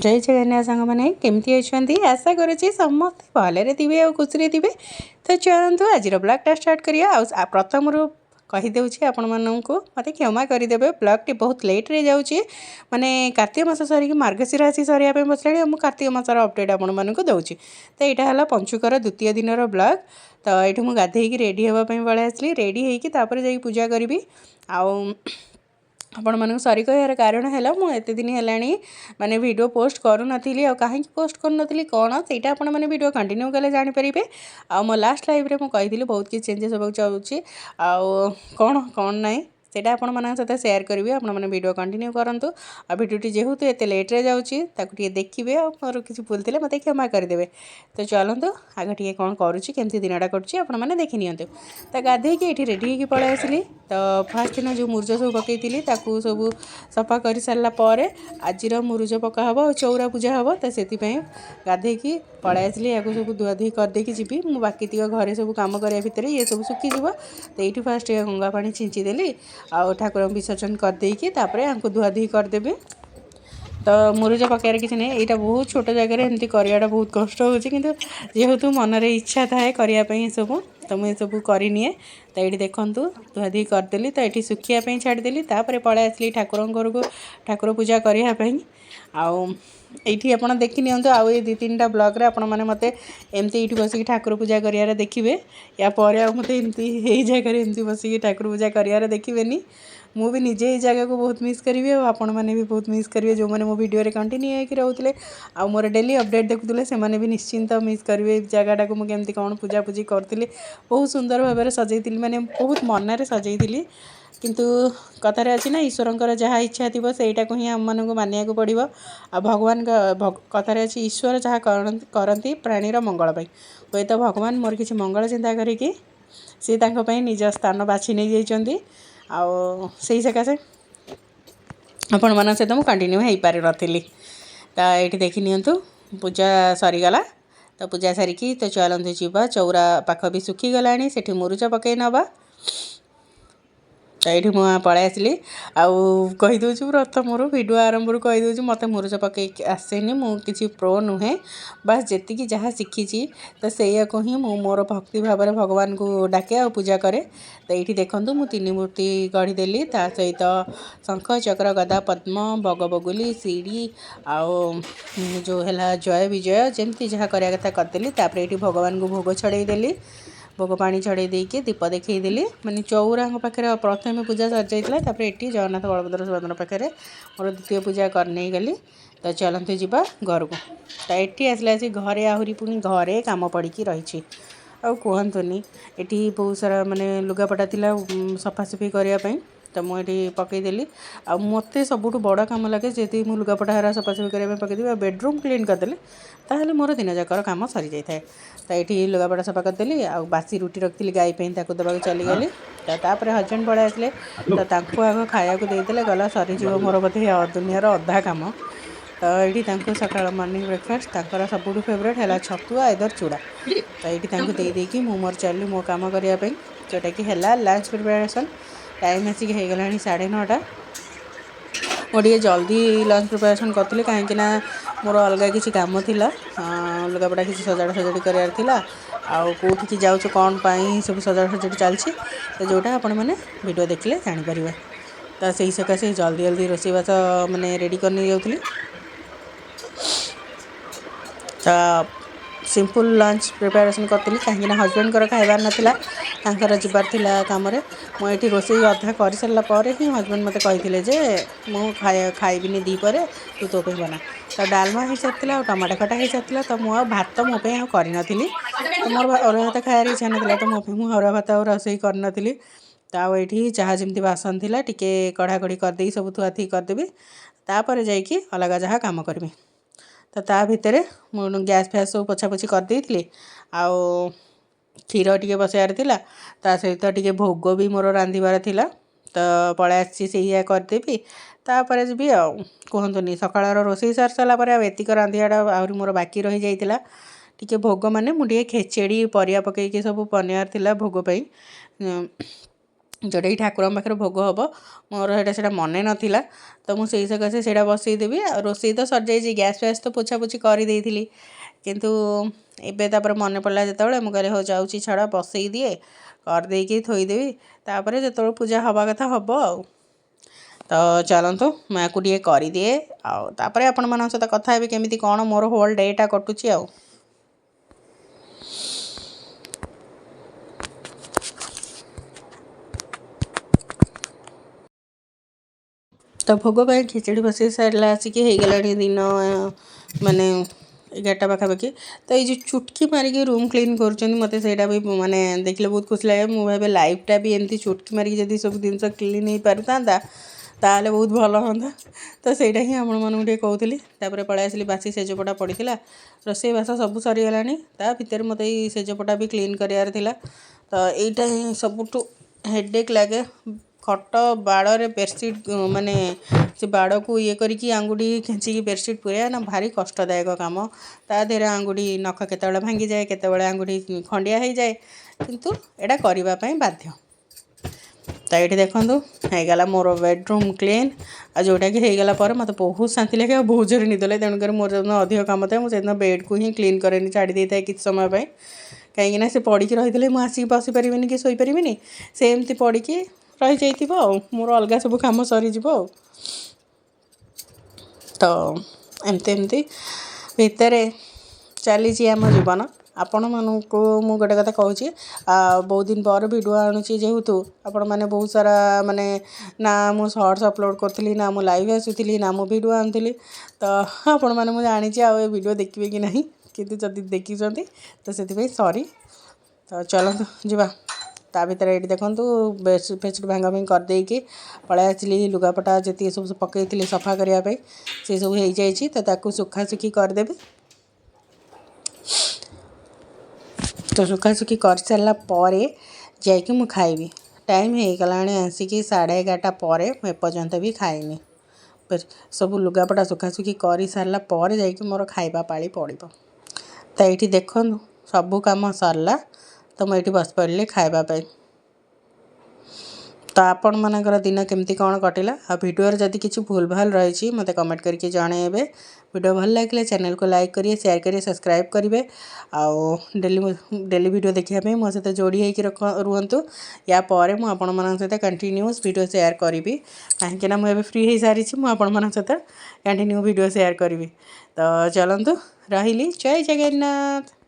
जय जगन्नाथ सांग मैंने केमती अच्छी आशा करुँची समस्त भले थे और खुशी थे। तो चलतु आज ब्लॉगटा स्टार्ट करिया। प्रथम कहीदे आपण मानू मत क्षमा करदे। ब्लॉगटी बहुत लेट्रे जाऊँगी माने कार्तिक मास सरिक मार्गशीर राशि सरिया बसला मुझे कार्तिक मासर अपडेट आपको दूसरी। तो यहाँ है पंचुकर द्वितीय दिन ब्लॉग। तो ये मुझे गाधे रेडी होगापी पलि आसली रेडी होकर जा पूजा करी आपण मानक सरी कह कारण है मुझे दिन है माने वीडियो पोस्ट करूँ कहीं पोस्ट करूँ कौन से आपण मैंने वीडियो कंटिन्यू कले जानीपारे। मो लास्ट लाइव रे मुझे बहुत किसी चेंजेस होगा चाहूँगी कौन कौन ना सेटा आपण मान सहित सेयार करी। आपण मैंने वीडियो कंटिन्यू करूँ आ भिडियोटी जेहेतु एत लेट्रे जाऊँगी देखिए मोर किसी भूल थे मत क्षमा करदे। तो चलतु आग टे कौन करुँची केमती दिनटा करें देखी नि। तो गाधे ये रेडी होगी पलि आसली। तो फास्ट दिन जो मुरुज सब पकई सब सफा कर सारापर आज मुरुज पका हम और चौरा पूजा हम। तो से गाधे पलि आसली या सब धुआधुई करदे जी मु बाकी तीक घरे सब कम करा भितर ये सब सुखीज। तो ये फास्ट गंगा पानी छिंचीदेली आ ठाकुर विसर्जन करदेपर धुआधुई करदेवी। तो मुरुज पकायर किसी नहीं यहाँ बहुत छोट जगह एमती कराटा बहुत कष्ट होची किंतु जेहेतु मनरे इच्छा थाए करने सब तो मुझे सब करनिए। तो ये देखूँ धुआधुई करदेली। तो ये सुखापी छाड़देली तापर पलि आसली ठाकुर घर को ठाकुर पूजा करने आईटी आप देखी नि। आउ ये 2-3टा ब्लॉग्रे आपण मैंने मत एमती ये बसिक ठाकुर पूजा कर देखिए या मत एमती यही जगह एमती बसिक ठाकुर पूजा कर देखिए। मु भी निजे ये जगह को बहुत मिस करी और आपण मैंने भी बहुत मिस करेंगे जो मैंने मो वीडियो कंटिन्यू होकर रोते आ मोर डेली अपडेट देखुले से भी निश्चिंत मिस करेंगे जगटा को मुझे कौन पूजा पूजी करी बहुत सुंदर भाव सजई मैंने बहुत मनरे सजई किंतु कथार अच्छी ना ईश्वर जहाँ इच्छा थी सहीटा को ही आम मानक मानिया को पड़ो। आ भगवान कथार अच्छी ईश्वर जहाँ करती प्राणीर मंगल हे तो भगवान मोर किसी मंगल चिंता करी सी निज स्थान बाछि नहीं जाइए। आई सकाशे आपण मान सहित मुझे कंटिन्यू हो पारि नी। तो ये देखी नि पूजा सरीगला। तो पूजा सारिकी तो चलते जीवा चौरा पाख भी सुखीगला से मुरुज पकई नवा। तो ये मुझे पलि आसली आईदे प्रथम भिडियो आरंभ कहीदे मत मुरुज पकई आसेनि मुझे प्रो नुहे बस जी जहाँ शिखी तो से ही मोर भक्ति भाव में भगवान को डाके आ पूजा करे। तो ये देखूँ मुझे 3 मूर्ति गढ़ीदेली ता सहित शंख चक्र गदा पद्म बग बगुली सीढ़ी आउ जो है जय विजय जमती जहाँ कराया कथा करदेली। ये भगवान को भोग छड़ेदेली भोग पानी छड़े देके दीप देखईदेली माने चौरा पाखे प्रथम पूजा सर जाता ये जगन्नाथ बलभद्र सुभद्रा पाखे मोर द्वितीय पूजा करने गली। तो चलते जीवा घर को। तो ये आसला घरे आहरी पुणी घरे कम पड़ी रही आ कहतुनि ये बहुत सारा माने लुगापटा थिला सफासफी करने। तो मुझे पकईदेली आ मत सबुठ बड़ कम लगे जी मुझे लुगापटा हरा सफासफी करने पकईदेवी बेडरूम क्लीन करदेली ताहले मोर दिन जाकर कम सरी जाए। तो ये लुगापटा सफा करदेली आ बासी रुटी रखी गाई देवाक चलीगली। तो हजबैंड पलि आसले तो आग खाया देदेले गला सरीज मोर बोधे दुनियार अधा कम। तो ये सका मॉर्निंग ब्रेकफास्ट सबुठ फेवरेट है छतुआ इधर चूड़ा। तो ये देदेकी मोर चलि मो कम करने जोटा कि है लंच प्रिपरेशन टाइम आसिक होगला 9:30। मुझे जल्दी लंच प्रिपरेशन करी कहीं मोर अलग किसी काम थिला लुगापटा किसी सजाड़ा सजाड़ी करार कौटी जाऊँ कौन पाई सब सजाड़ा सजाड़ी चलती तो जोटा आपण मैंने वीडियो देखले जानीपर। तो सही सकाशे जल्दी जल्दी रोषेईबास मैंने रेडी करने जाऊँगी। तो सिंपल लंच प्रिपरेशन करी कहीं हजबैंड खाइबार नाला जीवार थिला कम मुझे रोषे अधा कर सारापर ही हजबैंड मत कही जे मुझे खाइबिनी दीपरे तू तो बना। तो डालमा हो सारा टमाटो खटा हो सारा तो मुझे भात मोपाई करी तो मोर अरुआ भात खायार इच्छा ना तो मुझे अरुआ भात रोषे करी। तो ये जहाँ जमी बासन थिला टिके कढ़ा कढ़ी करदे सब थुआथुई करदेवी तापर जाइए अलग जहाँ कम करी। तो ता भितर मुझे गैस फैस सब पोछापोछि करदे आउ क्षीर टी बसार ता सहित टे भोग भी मोर रांधिबार थिला। तो पलि आसी से करदेवी तापर जी कहतुनि सकाळ रोषे सार सारापर एतिक रांधियाटा आहरी मोर बाकी रही जाइतिला टिके भोग माने मुझे खेचेड़ी परिया पकईकी सब पनियार थिला भोग पाई जोटा ठाकुर पाखे भोग हम मोर से मन नाला तो मुझे सकाशे से बसईदेवी रोसे तो सर जाइए गैस फैस तो पोछापोछि करदे किंतु एबे तापर मन पड़ा जो मुझे हो जाऊँगी छड़ा बसई दिए करदेकी थोईदेवी तापर जो पूजा हवा कथा हम तो चलतु मैं टे करदिए आपर आपण मान सहित कथा केमी कौन मोर होल डेटा कटुची आ तो भोग पर खिचड़ी बसई सारा आसिक होगला दिन माने 11टा पाखापाखि तो ये चुटकी मारिक रूम क्लीन कर मत से भी माने देखले बहुत खुशी लगे मुझे भावे लाइफटा भी एमती चुटकी मारिक जब सब जिन क्लीन हो पारि था ताले बहुत भल हाँ तो सहीटा ही आपण मानक कहूली पलि आसली बासी सेजपटा पड़ा रोसे बास सब सरीगला ता भितर मत सेजपटा भी क्लीन करार तो यहीटा ही सबुठ हेडेक लगे खट बाड़े बेडसीट माने से बाड़ को ये करी आंगुठी खेचिकी बेडसीट पूरा ना भारी कष्टदायक काम ता देहरे आंगुठी नख केतबेले भांगी जाए केतबेले आंगुठी खंडिया हो जाए किंतु एटा करने बाध्य तो ये देखूँ होगला मोर बेडरूम क्लीन आ जोटा कि होगला मत बहुत शांति लगे बहुत जोर निद लगे तेणुकर मोर जो अधिक कम था मुझे बेड को ही क्लीन करे छाड़ी देता है किसी समय कहीं से पड़ी रही मुझे आसिक बसी पारि कि शोपारि से एमती पड़ी रही जाइए मोर अलग सब कम सरीज तो एमती एमती भितर चली आम जीवन आपण मानक मु गोटे कथा कहूँ बहुत दिन पर वीडियो आणुची जेहेतु आपण मैंने बहुत सारा माने ना मु शॉर्ट्स अपलोड करी ना मु लाइव आसुली ना मु वीडियो आनुली तो आपण मैंने मुझे जानी आ वीडियो देखिए कि नहीं किंतु जदि देखी तो से सॉरी तो चलतु जीवा ता भर ये देखूँ बेडसीट फेडसीट भांगा भांगी करदेकी पलै आसली लुगापटा जी सब पकई सफा करने से सब हो जाए तो सुखासुखी करदेवी तो सुखासुखी कर सारापर जाकि मु खाइबी टाइम हो गला आसिक 11:30 पर एपर्यंत भी खाइनी सब लुगापटा सुखासुखी कर सारापर जाकि मोर खाइबा पाली पड़ो तो ये देखो सबू कम सरला तो मुझे बस पड़े खावाई तो आपण मानकर दिन केमती कौन कटिला आ वीडियो जदि किसी भूल भाल रही मत कमेंट करके जनइबे वीडियो भल लगे चैनल को लाइक करिए शेयर करिए सब्सक्राइब करेंगे आउ डेली वीडियो देखापी मो सहित जोड़ी होकर रुहतु या पर मुझे सहित कंटिन्यूस वीडियो शेयर करी कहीं मुझे फ्री हो सारी मुझे सहित कंटिन्यू वीडियो शेयर करी तो चलतु रही जय जगन्नाथ।